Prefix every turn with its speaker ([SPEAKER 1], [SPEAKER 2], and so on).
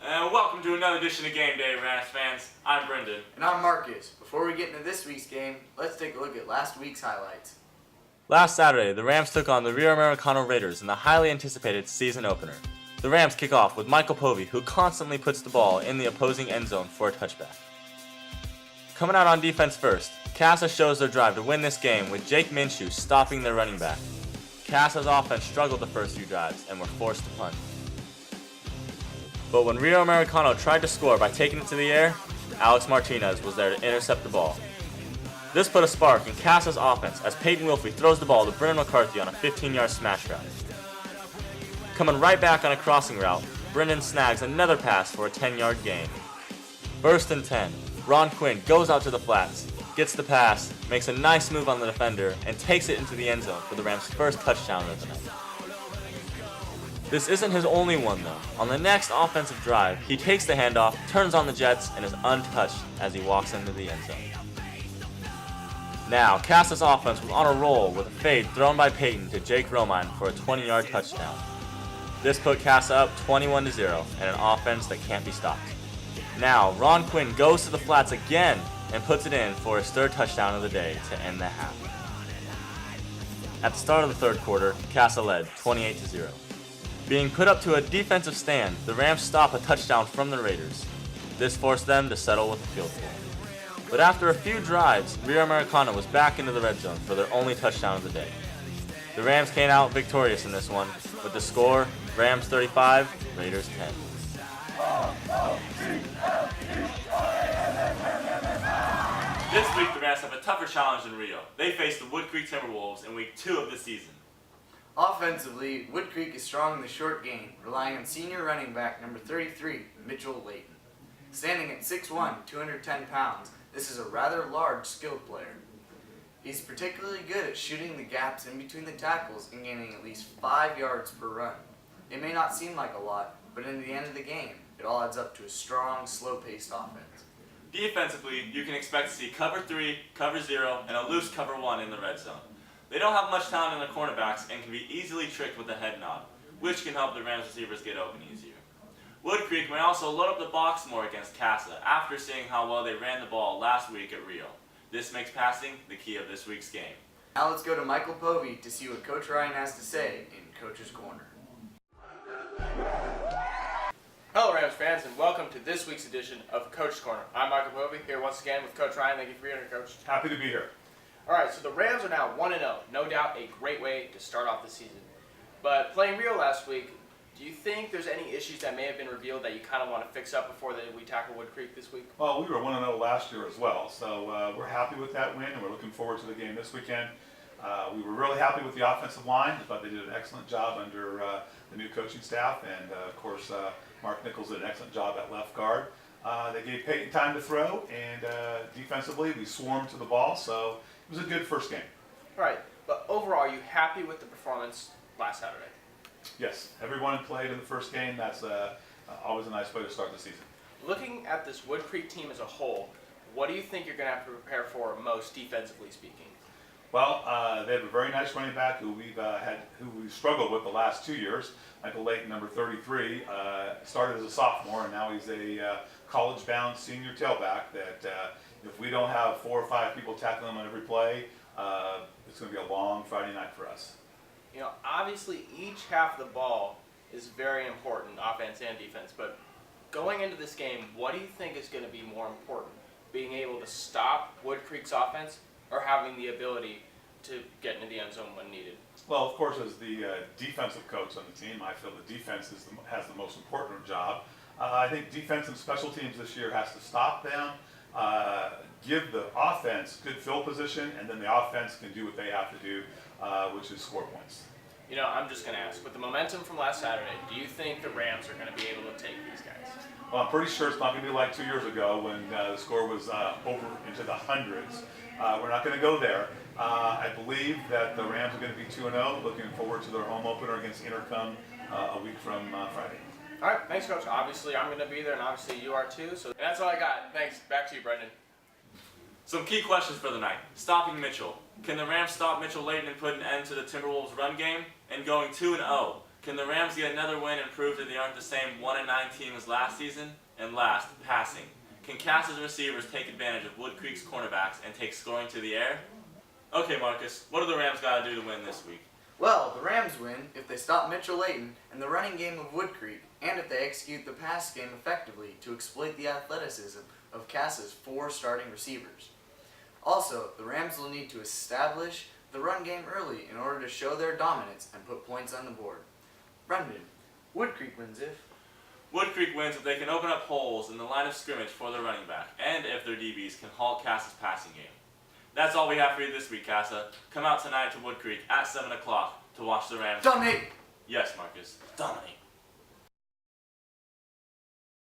[SPEAKER 1] And welcome to another edition of Game Day, Rams fans. I'm Brendan.
[SPEAKER 2] And I'm Marcus. Before we get into this week's game, let's take a look at last week's highlights.
[SPEAKER 1] Last Saturday, the Rams took on the Rio Americano Raiders in the highly anticipated season opener. The Rams kick off with Michael Povey, who constantly puts the ball in the opposing end zone for a touchback. Coming out on defense first, Casa shows their drive to win this game with Jake Minshew stopping their running back. Casa's offense struggled the first few drives and were forced to punt. But when Rio Americano tried to score by taking it to the air, Alex Martinez was there to intercept the ball. This put a spark in Casa's offense as Peyton Wilfie throws the ball to Brennan McCarthy on a 15-yard smash route. Coming right back on a crossing route, Brennan snags another pass for a 10-yard gain. First and 10, Ron Quinn goes out to the flats, gets the pass, makes a nice move on the defender, and takes it into the end zone for the Rams' first touchdown of the night. This isn't his only one though. On the next offensive drive, he takes the handoff, turns on the Jets, and is untouched as he walks into the end zone. Now, Casa's offense was on a roll with a fade thrown by Peyton to Jake Romine for a 20-yard touchdown. This put Casa up 21-0 and an offense that can't be stopped. Now, Ron Quinn goes to the flats again and puts it in for his third touchdown of the day to end the half. At the start of the third quarter, Casa led 28-0. Being put up to a defensive stand, the Rams stop a touchdown from the Raiders. This forced them to settle with a field goal. But after a few drives, Rio Americano was back into the red zone for their only touchdown of the day. The Rams came out victorious in this one, with the score, Rams 35, Raiders 10. This week, the Rams have a tougher challenge than Rio. They face the Wood Creek Timberwolves in week 2 of the season.
[SPEAKER 2] Offensively, Wood Creek is strong in the short game, relying on senior running back number 33, Mitchell Layton. Standing at 6'1", 210 pounds, this is a rather large skilled player. He's particularly good at shooting the gaps in between the tackles and gaining at least 5 yards per run. It may not seem like a lot, but in the end of the game, it all adds up to a strong, slow-paced offense.
[SPEAKER 1] Defensively, you can expect to see cover 3, cover 0, and a loose cover 1 in the red zone. They don't have much talent in their cornerbacks and can be easily tricked with a head nod, which can help the Rams receivers get open easier. Wood Creek may also load up the box more against Casa after seeing how well they ran the ball last week at Rio. This makes passing the key of this week's game.
[SPEAKER 2] Now let's go to Michael Povey to see what Coach Ryan has to say in Coach's Corner.
[SPEAKER 3] Hello Rams fans and welcome to this week's edition of Coach's Corner. I'm Michael Povey here once again with Coach Ryan. Thank you for being here, Coach.
[SPEAKER 4] Happy to be here.
[SPEAKER 3] Alright, so the Rams are now 1-0. No doubt a great way to start off the season. But playing Rio last week, do you think there's any issues that may have been revealed that you kind of want to fix up before we tackle Wood Creek this week?
[SPEAKER 4] Well, we were 1-0 last year as well, so we're happy with that win, and we're looking forward to the game this weekend. We were really happy with the offensive line. I thought they did an excellent job under the new coaching staff, and of course, Mark Nichols did an excellent job at left guard. They gave Peyton time to throw, and defensively, we swarmed to the ball, so it was a good first game.
[SPEAKER 3] Alright, but overall, are you happy with the performance last Saturday?
[SPEAKER 4] Yes, everyone played in the first game. That's always a nice way to start the season.
[SPEAKER 3] Looking at this Wood Creek team as a whole, what do you think you're going to have to prepare for most defensively speaking?
[SPEAKER 4] Well, they have a very nice running back who we've struggled with the last 2 years. Michael Layton, number 33, started as a sophomore, and now he's a college-bound senior tailback. That if we don't have 4 or 5 people tackling him on every play, it's going to be a long Friday night for us.
[SPEAKER 3] You know, obviously each half of the ball is very important, offense and defense. But going into this game, what do you think is going to be more important? Being able to stop Wood Creek's offense, or having the ability to get into the end zone when needed?
[SPEAKER 4] Well, of course, as the defensive coach on the team, I feel the defense has the most important job. I think defense and special teams this year has to stop them, give the offense good field position, and then the offense can do what they have to do, which is score points.
[SPEAKER 3] You know, I'm just going to ask, with the momentum from last Saturday, do you think the Rams are going to be able to take these guys?
[SPEAKER 4] Well, I'm pretty sure it's not going to be like 2 years ago when the score was over into the hundreds. We're not going to go there. I believe that the Rams are going to be 2-0. Looking forward to their home opener against Intercom a week from Friday.
[SPEAKER 3] All right, thanks, Coach. Obviously, I'm going to be there, and obviously you are too. So that's all I got. Thanks. Back to you, Brendan.
[SPEAKER 1] Some key questions for the night. Stopping Mitchell. Can the Rams stop Mitchell Layton and put an end to the Timberwolves' run game? And going 2-0. Can the Rams get another win and prove that they aren't the same 1-9 team as last season? And last, passing. Can Cass's receivers take advantage of Wood Creek's cornerbacks and take scoring to the air? Okay, Marcus, what do the Rams got to do to win this week?
[SPEAKER 2] Well, the Rams win if they stop Mitchell Layton and the running game of Wood Creek, and if they execute the pass game effectively to exploit the athleticism of Cass's 4 starting receivers. Also, the Rams will need to establish the run game early in order to show their dominance and put points on the board. Brendan, Wood Creek wins if...
[SPEAKER 1] Wood Creek wins if they can open up holes in the line of scrimmage for their running back, and if their DBs can halt Cass's passing game. That's all we have for you this week, Casa. Come out tonight to Wood Creek at 7 o'clock to watch the Rams.
[SPEAKER 2] Dominate!
[SPEAKER 1] Yes, Marcus. Dominate.